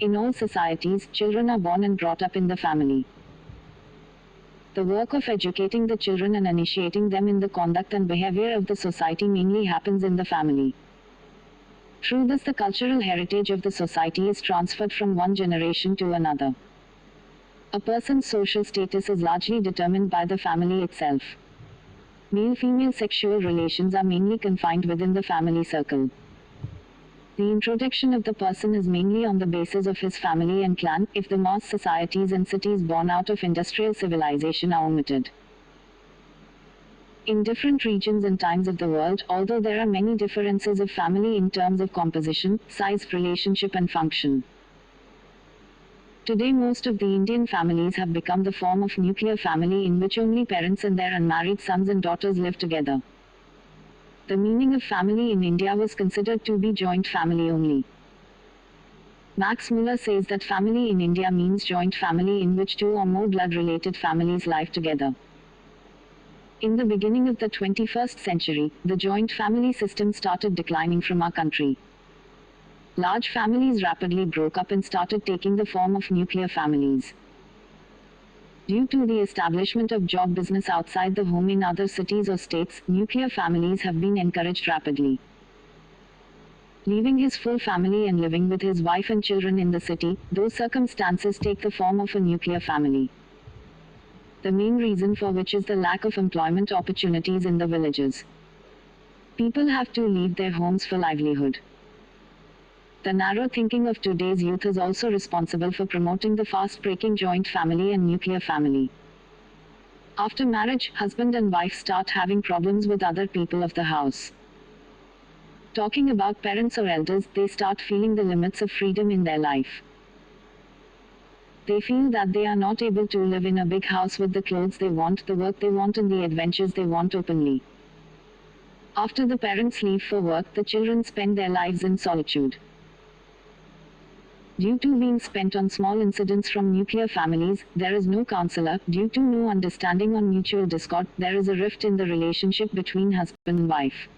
In all societies, children are born and brought up in the family. The work of educating the children and initiating them in the conduct and behavior of the society mainly happens in the family. Through this, the cultural heritage of the society is transferred from one generation to another. A person's social status is largely determined by the family itself. Male-female sexual relations are mainly confined within the family circle. The introduction of the person is mainly on the basis of his family and clan, if the mass societies and cities born out of industrial civilization are omitted. In different regions and times of the world, although there are many differences of family in terms of composition, size, relationship and function. Today most of the Indian families have become the form of nuclear family in which only parents and their unmarried sons and daughters live together. The meaning of family in India was considered to be joint family only. Max Muller says that family in India means joint family in which two or more blood-related families live together. In the beginning of the 21st century, the joint family system started declining from our country. Large families rapidly broke up and started taking the form of nuclear families. Due to the establishment of job business outside the home in other cities or states, nuclear families have been encouraged rapidly. Leaving his full family and living with his wife and children in the city, those circumstances take the form of a nuclear family. The main reason for which is the lack of employment opportunities in the villages. People have to leave their homes for livelihood. The narrow thinking of today's youth is also responsible for promoting the fast-breaking joint family and nuclear family. After marriage, husband and wife start having problems with other people of the house. Talking about parents or elders, they start feeling the limits of freedom in their life. They feel that they are not able to live in a big house with the clothes they want, the work they want and the adventures they want openly. After the parents leave for work, the children spend their lives in solitude. Due to being spent on small incidents from nuclear families, there is no counselor. Due to no understanding on mutual discord, there is a rift in the relationship between husband and wife.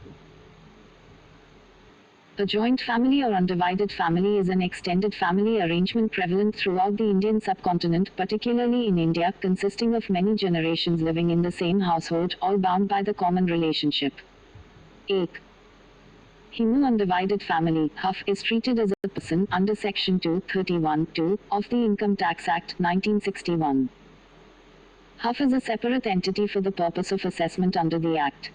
A joint family or undivided family is an extended family arrangement prevalent throughout the Indian subcontinent, particularly in India, consisting of many generations living in the same household, all bound by the common relationship. 8. Hindu undivided family, HUF, is treated as a person under Section 231(2) of the Income Tax Act, 1961. HUF is a separate entity for the purpose of assessment under the Act.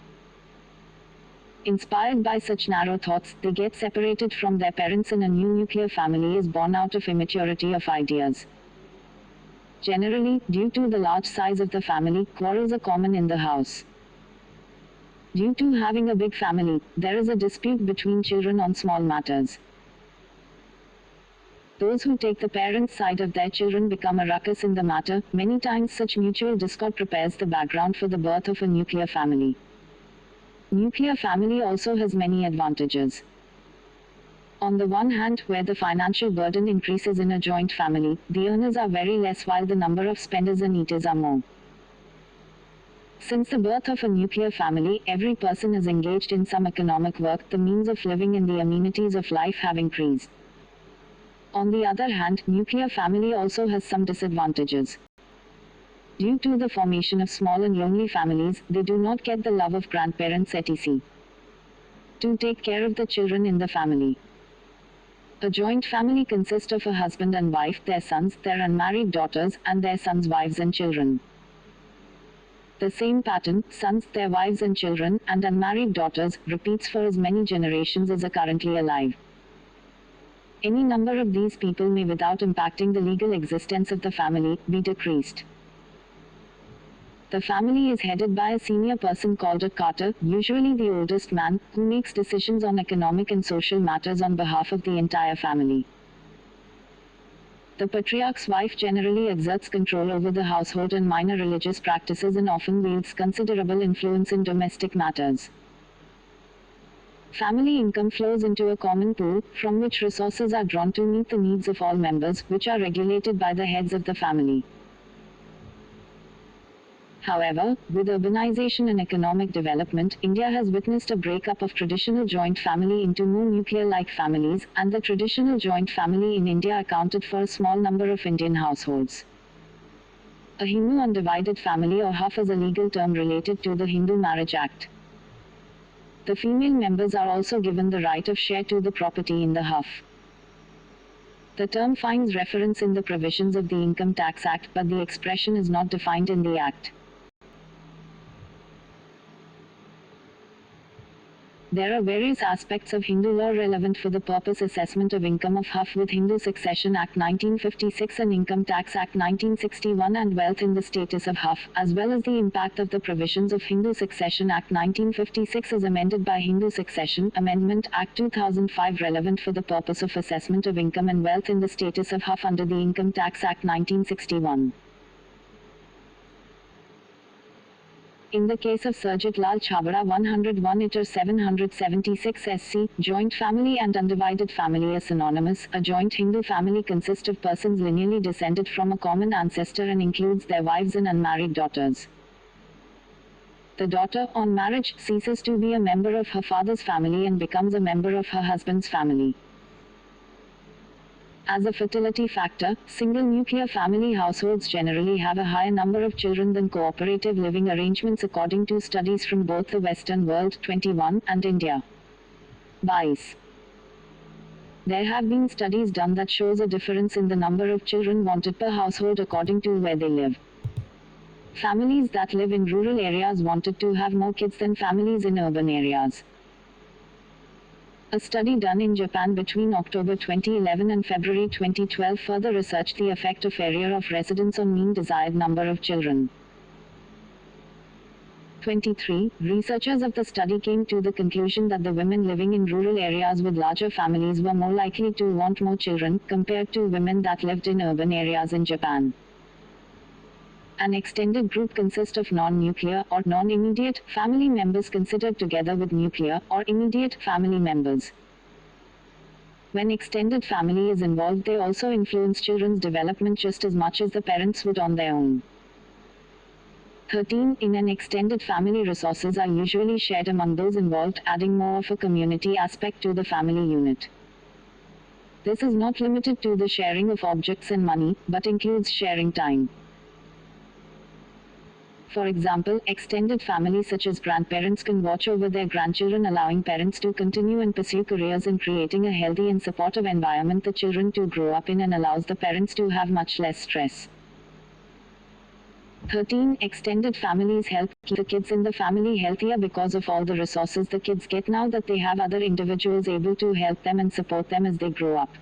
Inspired by such narrow thoughts, they get separated from their parents and a new nuclear family is born out of immaturity of ideas. Generally, due to the large size of the family, quarrels are common in the house. Due to having a big family, there is a dispute between children on small matters. Those who take the parents' side of their children become a ruckus in the matter. Many times such mutual discord prepares the background for the birth of a nuclear family. Nuclear family also has many advantages. On the one hand, where the financial burden increases in a joint family, the earners are very less while the number of spenders and eaters are more. Since the birth of a nuclear family, every person is engaged in some economic work, the means of living and the amenities of life have increased. On the other hand, nuclear family also has some disadvantages. Due to the formation of small and lonely families, they do not get the love of grandparents etc. to take care of the children in the family. A joint family consists of a husband and wife, their sons, their unmarried daughters, and their sons' wives and children. The same pattern, sons, their wives and children, and unmarried daughters, repeats for as many generations as are currently alive. Any number of these people may, without impacting the legal existence of the family, be decreased. The family is headed by a senior person called a Carter, usually the oldest man, who makes decisions on economic and social matters on behalf of the entire family. The patriarch's wife generally exerts control over the household and minor religious practices and often wields considerable influence in domestic matters. Family income flows into a common pool, from which resources are drawn to meet the needs of all members, which are regulated by the heads of the family. However, with urbanization and economic development, India has witnessed a breakup of traditional joint family into more nuclear-like families, and the traditional joint family in India accounted for a small number of Indian households. A Hindu undivided family or Huff is a legal term related to the Hindu Marriage Act. The female members are also given the right of share to the property in the Huff. The term finds reference in the provisions of the Income Tax Act, but the expression is not defined in the Act. There are various aspects of Hindu law relevant for the purpose assessment of income of Huff with Hindu Succession Act 1956 and Income Tax Act 1961 and wealth in the status of Huff, as well as the impact of the provisions of Hindu Succession Act 1956 as amended by Hindu Succession Amendment Act 2005 relevant for the purpose of assessment of income and wealth in the status of Huff under the Income Tax Act 1961. In the case of Surjit Lal Chhabra 101 ITR 776 SC, joint family and undivided family are synonymous. A joint Hindu family consists of persons lineally descended from a common ancestor and includes their wives and unmarried daughters. The daughter, on marriage, ceases to be a member of her father's family and becomes a member of her husband's family. As a fertility factor, single nuclear family households generally have a higher number of children than cooperative living arrangements according to studies from both the Western world 21 and India. Bias. There have been studies done that shows a difference in the number of children wanted per household according to where they live. Families that live in rural areas wanted to have more kids than families in urban areas. A study done in Japan between October 2011 and February 2012 further researched the effect of area of residence on mean desired number of children. 23. Researchers of the study came to the conclusion that the women living in rural areas with larger families were more likely to want more children compared to women that lived in urban areas in Japan. An extended group consists of non-nuclear or non-immediate family members considered together with nuclear or immediate family members. When extended family is involved, they also influence children's development just as much as the parents would on their own. 13. In an extended family, resources are usually shared among those involved, adding more of a community aspect to the family unit. This is not limited to the sharing of objects and money, but includes sharing time. For example, extended families such as grandparents can watch over their grandchildren, allowing parents to continue and pursue careers and creating a healthy and supportive environment the children to grow up in and allows the parents to have much less stress. 13. Extended families help keep the kids in the family healthier because of all the resources the kids get now that they have other individuals able to help them and support them as they grow up.